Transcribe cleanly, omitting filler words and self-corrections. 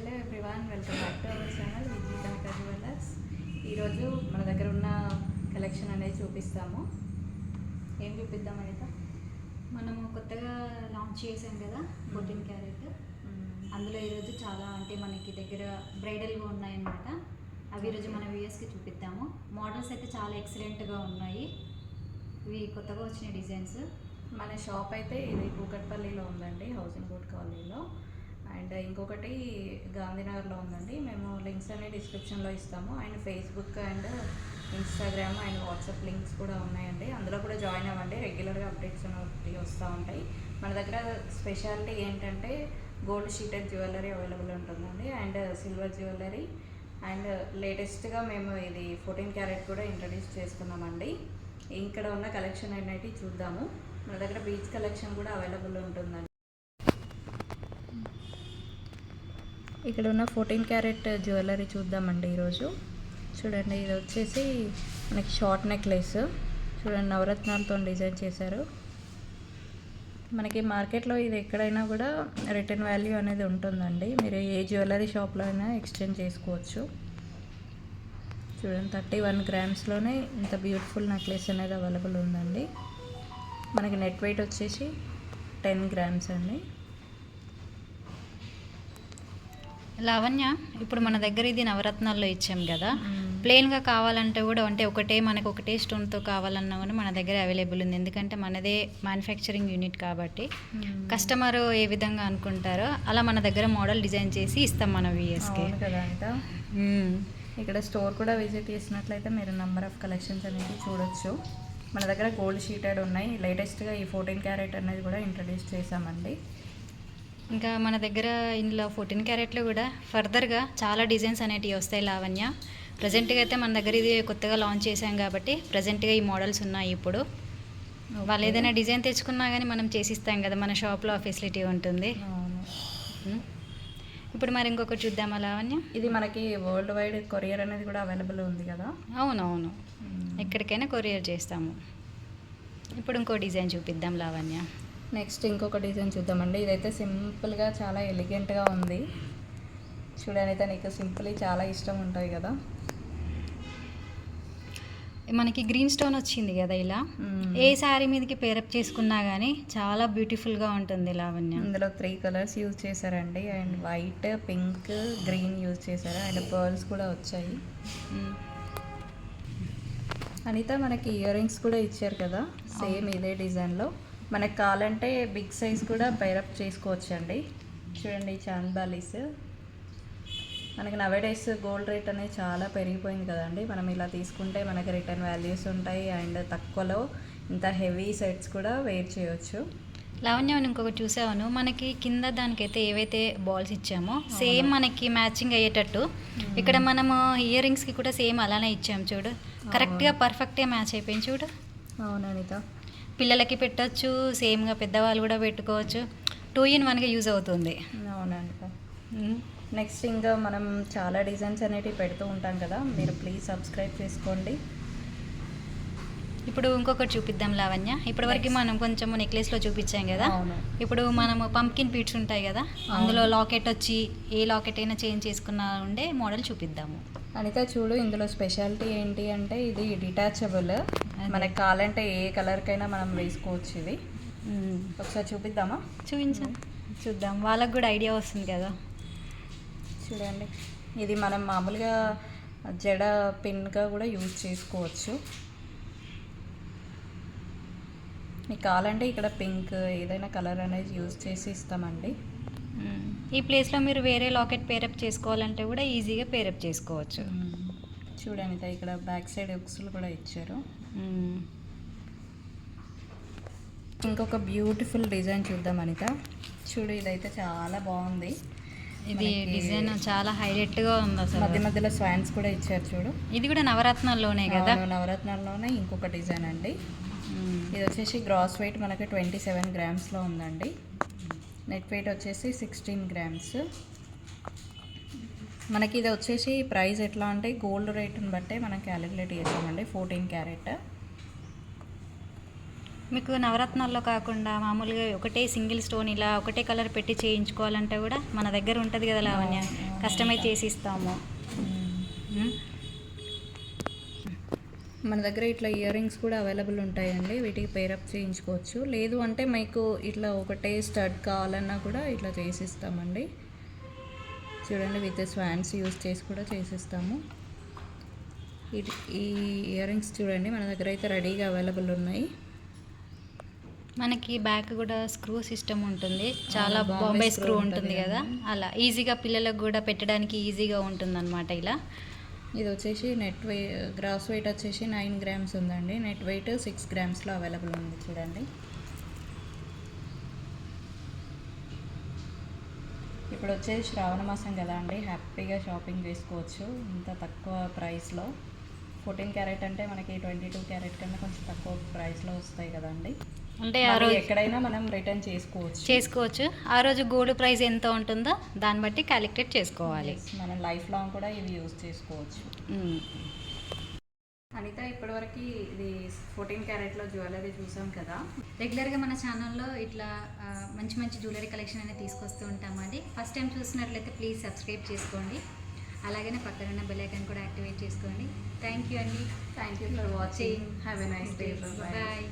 Hello everyone, welcome back to our channel Viji Kanaka jewellers. ఈరోజు మన దగ్గర ఉన్న కలెక్షన్ అనేది చూపిస్తాము. ఏం చూపిద్దాం అయితే మనము కొత్తగా లాంచ్ చేసాం కదా 14 క్యారెట్. అందులో ఈరోజు చాలా అంటే మనకి దగ్గర బ్రైడల్గా ఉన్నాయన్నమాట. అవి ఈరోజు మన వ్యూయర్స్కి చూపిద్దాము. మోడల్స్ అయితే చాలా ఎక్సలెంట్గా ఉన్నాయి. ఇవి కొత్తగా వచ్చిన డిజైన్స్. మన షాప్ అయితే ఇది కూకట్పల్లిలో ఉందండి, హౌసింగ్ బోర్డ్ కాలనీలో. అండ్ ఇంకొకటి గాంధీనగర్లో ఉందండి. మేము లింక్స్ అన్ని డిస్క్రిప్షన్లో ఇస్తాము. And Facebook and Instagram and WhatsApp links కూడా ఉన్నాయండి. అందులో కూడా జాయిన్ అవ్వండి. రెగ్యులర్గా అప్డేట్స్ అనేవి వస్తూ ఉంటాయి. మన దగ్గర స్పెషాలిటీ ఏంటంటే గోల్డ్ షీటెడ్ జ్యువెలరీ అవైలబుల్ ఉంటుందండి, అండ్ సిల్వర్ జ్యువెలరీ. అండ్ లేటెస్ట్గా మేము ఇది 14 క్యారెట్ కూడా ఇంట్రడ్యూస్ చేసుకున్నామండి. ఇక్కడ ఉన్న కలెక్షన్ అనేది చూద్దాము. మన దగ్గర బీచ్ కలెక్షన్ కూడా అవైలబుల్ ఉంటుందండి. ఇక్కడ ఉన్న 14 క్యారెట్ జ్యువెలరీ చూద్దామండి ఈరోజు. చూడండి, ఇది వచ్చేసి మనకి షార్ట్ నెక్లెస్. చూడండి, నవరత్నాలతో డిజైన్ చేశారు. మనకి మార్కెట్లో ఇది ఎక్కడైనా కూడా రిటర్న్ వాల్యూ అనేది ఉంటుందండి. మీరు ఏ జ్యువెలరీ షాప్లో అయినా ఎక్స్చేంజ్ చేసుకోవచ్చు. చూడండి, 31 గ్రామ్స్లోనే ఇంత బ్యూటిఫుల్ నెక్లెస్ అనేది అవైలబుల్ ఉందండి. మనకి నెట్ వెయిట్ వచ్చేసి 10 గ్రామ్స్ అండి. లావణ్య, ఇప్పుడు మన దగ్గర ఇది నవరత్నాల్లో ఇచ్చాం కదా, ప్లెయిన్గా కావాలంటే కూడా అంటే మనకు ఒకటే స్టోన్తో కావాలన్నా కూడా మన దగ్గర అవైలబుల్ ఉంది. ఎందుకంటే మనదే మ్యానుఫ్యాక్చరింగ్ యూనిట్ కాబట్టి కస్టమర్ ఏ విధంగా అనుకుంటారో అలా మన దగ్గర మోడల్ డిజైన్ చేసి ఇస్తాం మన వ్యూయర్స్కి కదా. అంట ఇక్కడ స్టోర్ కూడా విజిట్ చేసినట్లయితే మీరు నెంబర్ ఆఫ్ కలెక్షన్స్ అనేది చూడొచ్చు. మన దగ్గర గోల్డ్ షీటెడ్ ఉన్నాయి. లేటెస్ట్గా ఈ 14 క్యారెట్ అనేది కూడా ఇంట్రడ్యూస్ చేసామండి. ఇంకా మన దగ్గర ఇందులో 14 క్యారెట్లో కూడా ఫర్దర్గా చాలా డిజైన్స్ అనేటివి వస్తాయి లావణ్య. ప్రజెంట్గా అయితే మన దగ్గర ఇది కొత్తగా లాంచ్ చేసాం కాబట్టి ప్రజెంట్గా ఈ మోడల్స్ ఉన్నాయి. ఇప్పుడు వాళ్ళు ఏదైనా డిజైన్ తెచ్చుకున్నా కానీ మనం చేసిస్తాం కదా, మన షాప్లో ఆ ఫెసిలిటీ ఉంటుంది. ఇప్పుడు మరి ఇంకొకటి చూద్దామా లావణ్య. ఇది మనకి వరల్డ్ వైడ్ కొరియర్ అనేది కూడా అవైలబుల్ ఉంది కదా. అవునవును, ఎక్కడికైనా కొరియర్ చేస్తాము. ఇప్పుడు ఇంకో డిజైన్ చూపిద్దాం లావణ్య. నెక్స్ట్ ఇంకొక డిజైన్ చూద్దామండి. ఇదైతే సింపుల్గా చాలా ఎలిగెంట్గా ఉంది. చూడండి, అయితే నీకు సింపుల్ చాలా ఇష్టం ఉంటుంది కదా. మనకి గ్రీన్ స్టోన్ వచ్చింది కదా, ఇలా ఏ శారీ మీదకి పేరప్ చేసుకున్నా కానీ చాలా బ్యూటిఫుల్గా ఉంటుంది లావణ్య. ఇందులో 3 కలర్స్ యూజ్ చేశారండి. And white, pink, green use చేశారు. అండ్ పర్ల్స్ కూడా వచ్చాయి. అనిత, మనకి ఇయర్ రింగ్స్ కూడా ఇచ్చారు కదా సేమ్ ఇదే డిజైన్లో. మనకు కావాలంటే బిగ్ సైజ్ కూడా పైరప్ చేసుకోవచ్చు అండి. చూడండి, చాంద్బాలీస్. మనకి నవేడేస్ గోల్డ్ రేట్ అనేది చాలా పెరిగిపోయింది కదండి. మనం ఇలా తీసుకుంటే మనకి రిటర్న్ వాల్యూస్ ఉంటాయి. అండ్ తక్కువలో ఇంత హెవీ సెట్స్ కూడా వేర్ చేయవచ్చు. లావణ్య, ఇంకొకటి చూసాను, మనకి కింద దానికైతే ఏవైతే బాల్స్ ఇచ్చామో సేమ్ మనకి మ్యాచింగ్ అయ్యేటట్టు ఇక్కడ మనము ఇయర్ రింగ్స్కి కూడా సేమ్ అలానే ఇచ్చాము. చూడు, కరెక్ట్గా పర్ఫెక్ట్గా మ్యాచ్ అయిపోయింది. చూడు. అవును అనిత, పిల్లలకి పెట్టచ్చు, సేమ్గా పెద్దవాళ్ళు కూడా పెట్టుకోవచ్చు. 2 in 1గా యూజ్ అవుతుంది. అవునంట. నెక్స్ట్ ఇంకా మనం చాలా డిజైన్స్ అనేటివి పెడుతూ ఉంటాం కదా, మీరు ప్లీజ్ సబ్స్క్రైబ్ చేసుకోండి. ఇప్పుడు ఇంకొకటి చూపిద్దాం లావణ్య. ఇప్పటివరకు మనం కొంచెం నెక్లెస్లో చూపించాం కదా. ఇప్పుడు మనము పంప్కిన్ బీడ్స్ ఉంటాయి కదా, అందులో లాకెట్ వచ్చి ఏ లాకెట్ అయినా చేంజ్ చేసుకున్న ఉండే మోడల్ చూపిద్దాము. అనిత, చూడు, ఇందులో స్పెషాలిటీ ఏంటి అంటే ఇది డిటాచబుల్. మనకు కావాలంటే ఏ కలర్కైనా మనం వేసుకోవచ్చు. ఇది ఒకసారి చూపిద్దామా? చూద్దాం, వాళ్ళకు కూడా ఐడియా వస్తుంది కదా. చూడండి, ఇది మనం మామూలుగా జడ పిన్గా కూడా యూజ్ చేసుకోవచ్చు. మీకు కావాలంటే ఇక్కడ పింక్ ఏదైనా కలర్ అనేది యూజ్ చేసి ఇస్తామండి. ఈ ప్లేస్లో మీరు వేరే లాకెట్ పేరప్ చేసుకోవాలంటే కూడా ఈజీగా పేరప్ చేసుకోవచ్చు. చూడండి, ఇక్కడ బ్యాక్ సైడ్ ఉక్సులు కూడా ఇచ్చారు. ఇంకొక బ్యూటిఫుల్ డిజైన్ చూద్దాం అనిత. చూడు, ఇదైతే చాలా బాగుంది. ఇది డిజైన్ చాలా హైలైట్గా ఉంది అసలు. మధ్య మధ్యలో స్వాన్స్ కూడా ఇచ్చారు. చూడు, ఇది కూడా నవరత్నాల్లోనే కదా. నవరత్నాల్లోనే ఇంకొక డిజైన్ అండి. ఇది వచ్చేసి గ్రాస్ వెయిట్ మనకి 27 గ్రామ్స్లో ఉందండి. నెట్ వెయిట్ వచ్చేసి 16 గ్రామ్స్. మనకి ఇది వచ్చేసి ప్రైస్ ఎట్లా అంటే గోల్డ్ రేట్ని బట్టే మనం క్యాలిక్యులేట్ చేసామండి. 14 క్యారెట్ మీకు నవరత్నాల్లో కాకుండా మామూలుగా ఒకటే సింగిల్ స్టోన్ ఇలా ఒకటే కలర్ పెట్టి చేయించుకోవాలంటే కూడా మన దగ్గర ఉంటుంది కదా లావణ్య, కస్టమైజ్ చేసి ఇస్తాము. మన దగ్గర ఇట్లా ఇయర్ రింగ్స్ కూడా అవైలబుల్ ఉంటాయండి, వీటికి పేరప్ చేయించుకోవచ్చు. లేదు అంటే మీకు ఇట్లా ఒకటే స్టడ్ కావాలన్నా కూడా ఇట్లా చేసిస్తామండి. చూడండి, విత్ స్వాన్స్ యూస్ చేసి కూడా చేసిస్తాము. ఈ ఇయర్ రింగ్స్ చూడండి, మన దగ్గర అయితే రెడీగా అవైలబుల్ ఉన్నాయి. మనకి బ్యాక్ కూడా స్క్రూ సిస్టమ్ ఉంటుంది, చాలా బాంబే స్క్రూ ఉంటుంది కదా, అలా ఈజీగా పిల్లలకు కూడా పెట్టడానికి ఈజీగా ఉంటుంది అనమాట. ఇలా ఇది వచ్చేసి నెట్ గ్రాస్ వెయిట్ వచ్చేసి 9 grams ఉందండి, నెట్ వెయిట్ 6 gramsలో అవైలబుల్ ఉంది. చూడండి, ఇప్పుడు వచ్చేసి శ్రావణ మాసం కదా అండి, హ్యాపీగా షాపింగ్ చేసుకోవచ్చు ఇంత తక్కువ ప్రైస్లో. 14 క్యారెట్ అంటే మనకి 22 క్యారెట్ కన్నా కొంచెం తక్కువ ప్రైస్లో వస్తాయి కదండి. అంటే ఆ రోజు ఎక్కడైనా మనం రిటర్న్ చేసుకోవచ్చు. ఆ రోజు గోల్డ్ ప్రైస్ ఎంత ఉంటుందో దాన్ని బట్టి క్యాలిక్యులేట్ చేసుకోవాలి. మనం లైఫ్ లాంగ్ కూడా ఇవి యూజ్ చేసుకోవచ్చు. అనిత, ఇప్పటివరకు ఇది 14 క్యారెట్లో జ్యువెలరీ చూసాం కదా. రెగ్యులర్గా మన ఛానల్లో ఇట్లా మంచి మంచి జ్యువెలరీ కలెక్షన్ అనేది తీసుకొస్తూ ఉంటామండి. ఫస్ట్ టైం చూసినట్లయితే ప్లీజ్ సబ్స్క్రైబ్ చేసుకోండి, అలాగనే పక్కన బెల్ ఐకాన్ కూడా యాక్టివేట్ చేసుకోండి. థ్యాంక్ యూ అండి. Thank you for watching. Have a nice day. Bye.